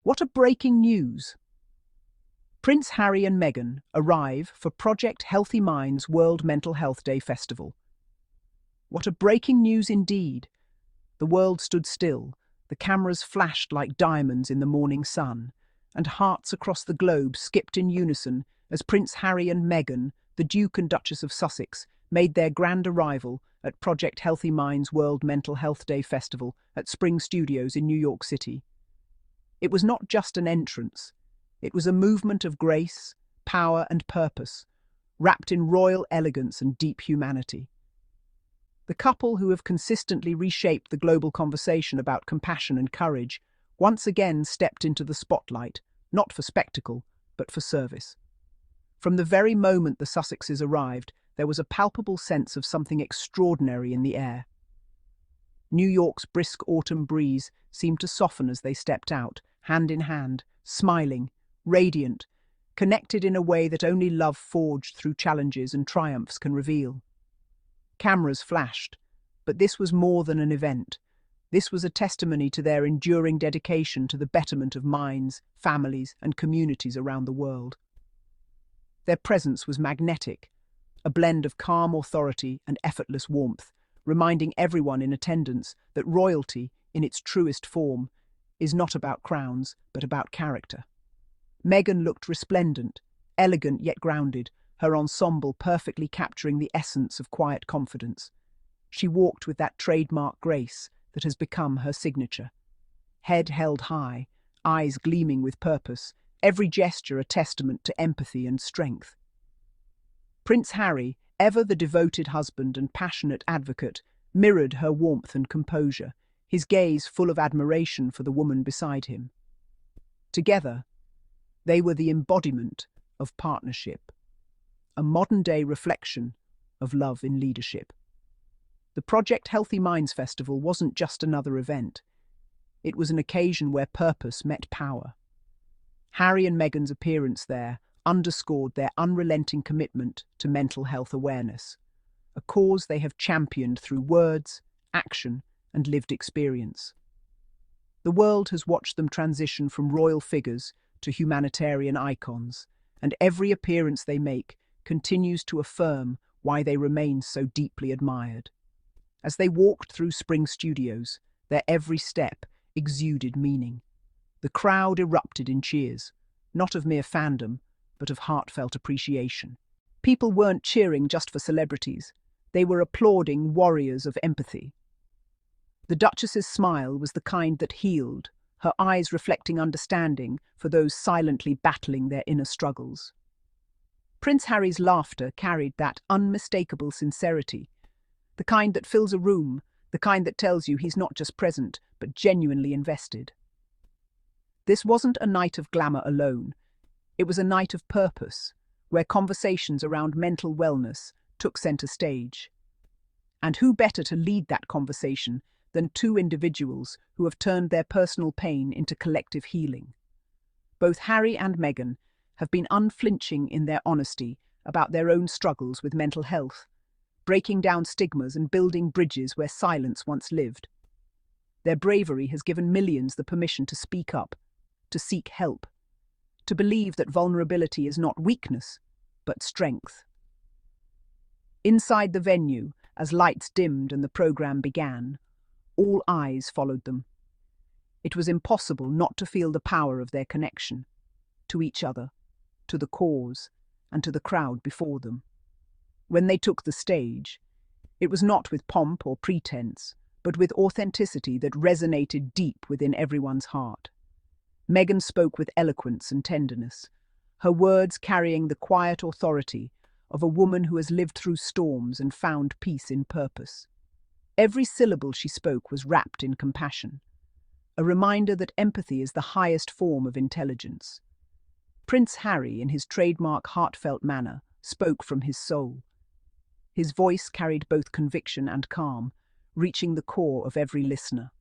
What a breaking news! Prince Harry and Meghan arrive for Project Healthy Minds World Mental Health Day Festival. What a breaking news indeed! The world stood still, the cameras flashed like diamonds in the morning sun, and hearts across the globe skipped in unison as Prince Harry and Meghan, the Duke and Duchess of Sussex, made their grand arrival at Project Healthy Minds World Mental Health Day Festival at Spring Studios in New York City. It was not just an entrance. It was a movement of grace, power and purpose, wrapped in royal elegance and deep humanity. The couple who have consistently reshaped the global conversation about compassion and courage once again stepped into the spotlight, not for spectacle, but for service. From the very moment the Sussexes arrived, there was a palpable sense of something extraordinary in the air. New York's brisk autumn breeze seemed to soften as they stepped out, hand in hand, smiling, radiant, connected in a way that only love forged through challenges and triumphs can reveal. Cameras flashed, but this was more than an event. This was a testimony to their enduring dedication to the betterment of minds, families, and communities around the world. Their presence was magnetic, a blend of calm authority and effortless warmth, reminding everyone in attendance that royalty, in its truest form, is not about crowns, but about character. Meghan looked resplendent, elegant yet grounded, her ensemble perfectly capturing the essence of quiet confidence. She walked with that trademark grace that has become her signature. Head held high, eyes gleaming with purpose, every gesture a testament to empathy and strength. Prince Harry, ever the devoted husband and passionate advocate, mirrored her warmth and composure, his gaze full of admiration for the woman beside him. Together, they were the embodiment of partnership, a modern-day reflection of love in leadership. The Project Healthy Minds Festival wasn't just another event. It was an occasion where purpose met power. Harry and Meghan's appearance there underscored their unrelenting commitment to mental health awareness, a cause they have championed through words, action, and lived experience. The world has watched them transition from royal figures to humanitarian icons, and every appearance they make continues to affirm why they remain so deeply admired. As they walked through Spring Studios, their every step exuded meaning. The crowd erupted in cheers, not of mere fandom, but of heartfelt appreciation. People weren't cheering just for celebrities. They were applauding warriors of empathy. The Duchess's smile was the kind that healed, her eyes reflecting understanding for those silently battling their inner struggles. Prince Harry's laughter carried that unmistakable sincerity, the kind that fills a room, the kind that tells you he's not just present, but genuinely invested. This wasn't a night of glamour alone. It was a night of purpose, where conversations around mental wellness took center stage. And who better to lead that conversation than two individuals who have turned their personal pain into collective healing? Both Harry and Meghan have been unflinching in their honesty about their own struggles with mental health, breaking down stigmas and building bridges where silence once lived. Their bravery has given millions the permission to speak up, to seek help, to believe that vulnerability is not weakness, but strength. Inside the venue, as lights dimmed and the program began, all eyes followed them. It was impossible not to feel the power of their connection, to each other, to the cause, and to the crowd before them. When they took the stage, it was not with pomp or pretense, but with authenticity that resonated deep within everyone's heart. Meghan spoke with eloquence and tenderness, her words carrying the quiet authority of a woman who has lived through storms and found peace in purpose. Every syllable she spoke was wrapped in compassion, a reminder that empathy is the highest form of intelligence. Prince Harry, in his trademark heartfelt manner, spoke from his soul. His voice carried both conviction and calm, reaching the core of every listener.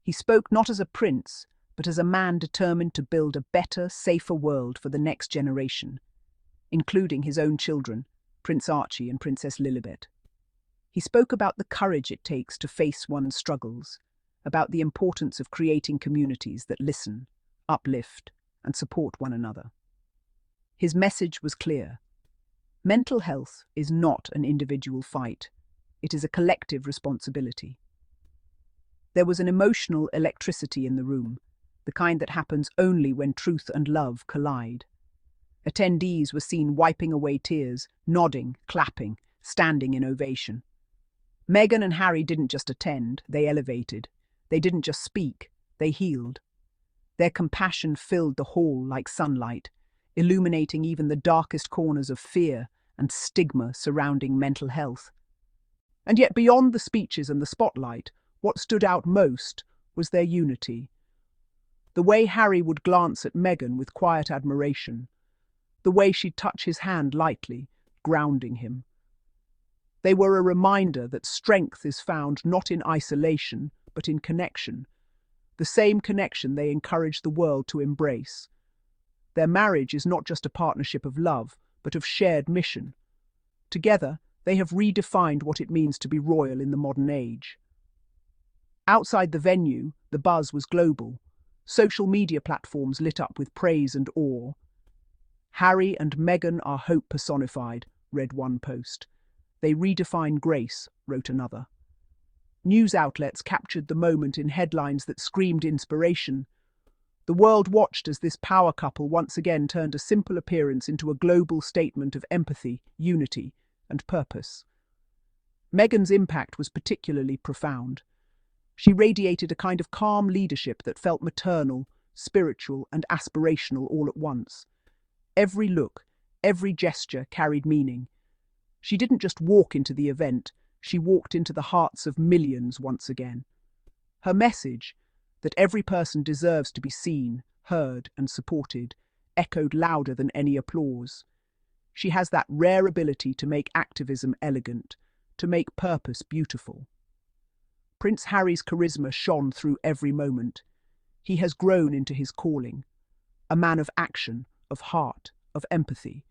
He spoke not as a prince, but as a man determined to build a better, safer world for the next generation, including his own children, Prince Archie and Princess Lilibet. He spoke about the courage it takes to face one's struggles, about the importance of creating communities that listen, uplift, and support one another. His message was clear. Mental health is not an individual fight. It is a collective responsibility. There was an emotional electricity in the room, the kind that happens only when truth and love collide. Attendees were seen wiping away tears, nodding, clapping, standing in ovation. Meghan and Harry didn't just attend, they elevated. They didn't just speak, they healed. Their compassion filled the hall like sunlight, illuminating even the darkest corners of fear and stigma surrounding mental health. And yet beyond the speeches and the spotlight, what stood out most was their unity. The way Harry would glance at Meghan with quiet admiration, the way she'd touch his hand lightly, grounding him. They were a reminder that strength is found not in isolation, but in connection, the same connection they encouraged the world to embrace. Their marriage is not just a partnership of love, but of shared mission. Together, they have redefined what it means to be royal in the modern age. Outside the venue, the buzz was global. Social media platforms lit up with praise and awe. "Harry and Meghan are hope personified," read one post. "They redefine grace," wrote another. News outlets captured the moment in headlines that screamed inspiration. The world watched as this power couple once again turned a simple appearance into a global statement of empathy, unity, and purpose. Meghan's impact was particularly profound. She radiated a kind of calm leadership that felt maternal, spiritual, and aspirational all at once. Every look, every gesture carried meaning. She didn't just walk into the event, she walked into the hearts of millions once again. Her message, that every person deserves to be seen, heard, and supported, echoed louder than any applause. She has that rare ability to make activism elegant, to make purpose beautiful. Prince Harry's charisma shone through every moment. He has grown into his calling, a man of action, of heart, of empathy.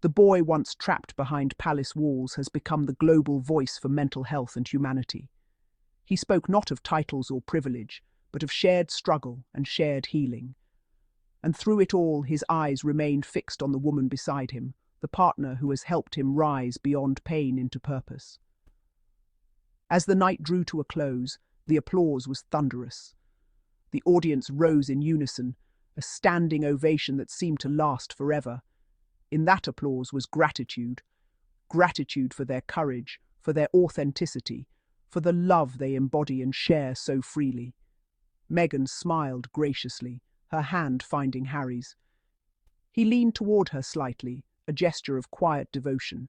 The boy once trapped behind palace walls has become the global voice for mental health and humanity. He spoke not of titles or privilege, but of shared struggle and shared healing. And through it all, his eyes remained fixed on the woman beside him, the partner who has helped him rise beyond pain into purpose. As the night drew to a close, the applause was thunderous. The audience rose in unison, a standing ovation that seemed to last forever. In that applause was gratitude. Gratitude for their courage, for their authenticity, for the love they embody and share so freely. Meghan smiled graciously, her hand finding Harry's. He leaned toward her slightly, a gesture of quiet devotion.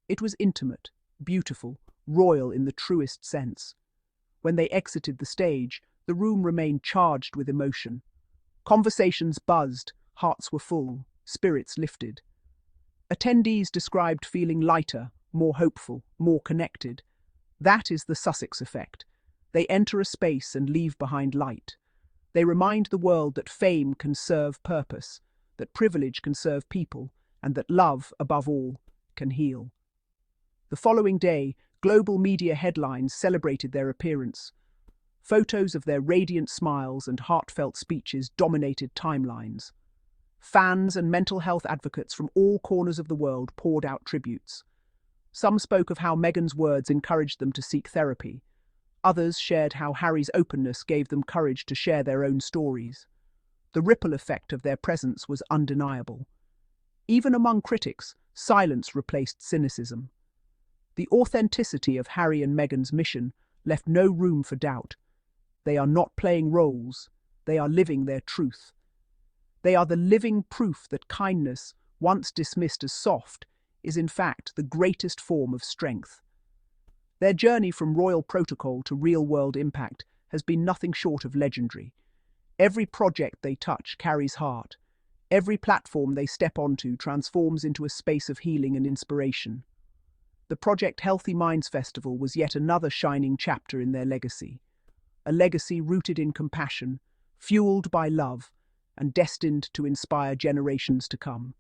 It was intimate, beautiful, royal in the truest sense. When they exited the stage, the room remained charged with emotion. Conversations buzzed, hearts were full, spirits lifted. Attendees described feeling lighter, more hopeful, more connected. That is the Sussex effect. They enter a space and leave behind light. They remind the world that fame can serve purpose, that privilege can serve people, and that love, above all, can heal. The following day, global media headlines celebrated their appearance. Photos of their radiant smiles and heartfelt speeches dominated timelines. Fans and mental health advocates from all corners of the world poured out tributes. Some spoke of how Meghan's words encouraged them to seek therapy. Others shared how Harry's openness gave them courage to share their own stories. The ripple effect of their presence was undeniable. Even among critics, silence replaced cynicism. The authenticity of Harry and Meghan's mission left no room for doubt. They are not playing roles, they are living their truth. They are the living proof that kindness, once dismissed as soft, is in fact the greatest form of strength. Their journey from royal protocol to real-world impact has been nothing short of legendary. Every project they touch carries heart. Every platform they step onto transforms into a space of healing and inspiration. The Project Healthy Minds Festival was yet another shining chapter in their legacy. A legacy rooted in compassion, fueled by love, and destined to inspire generations to come.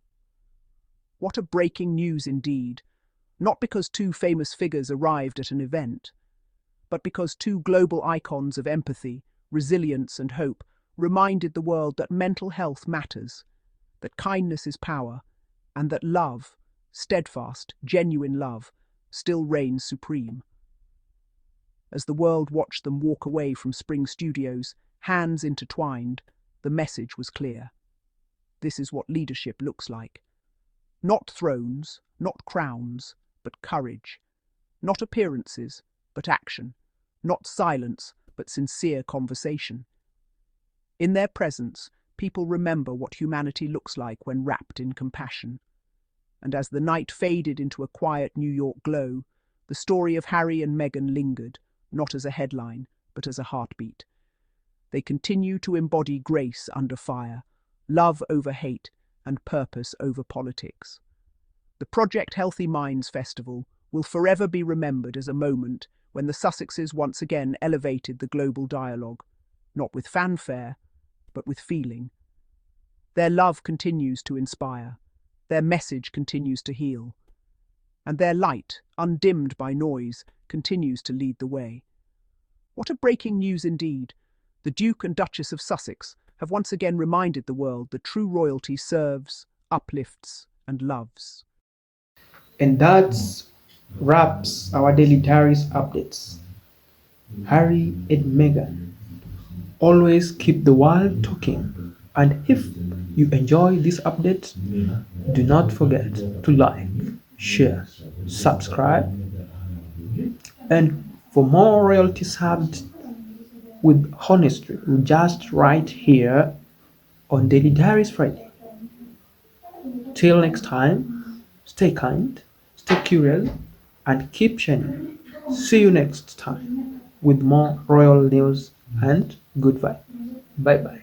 What a breaking news indeed, not because two famous figures arrived at an event, but because two global icons of empathy, resilience, and hope reminded the world that mental health matters, that kindness is power, and that love, steadfast, genuine love, still reigns supreme. As the world watched them walk away from Spring Studios, hands intertwined, the message was clear. This is what leadership looks like. Not thrones, not crowns, but courage. Not appearances, but action. Not silence, but sincere conversation. In their presence, people remember what humanity looks like when wrapped in compassion. And as the night faded into a quiet New York glow, the story of Harry and Meghan lingered, not as a headline, but as a heartbeat. They continue to embody grace under fire, love over hate, and purpose over politics. The Project Healthy Minds Festival will forever be remembered as a moment when the Sussexes once again elevated the global dialogue, not with fanfare, but with feeling. Their love continues to inspire, their message continues to heal, and their light, undimmed by noise, continues to lead the way. What a breaking news indeed! The Duke and Duchess of Sussex have once again reminded the world that true royalty serves, uplifts, and loves. And that wraps our daily diaries updates. Harry and Meghan always keep the world talking. And if you enjoy this update, do not forget to like, share, subscribe, and for more royalty served with honesty, just right here on Daily Diaries Friday. Till next time, stay kind, stay curious, and keep shining. See you next time with more royal news and good vibe. Bye bye.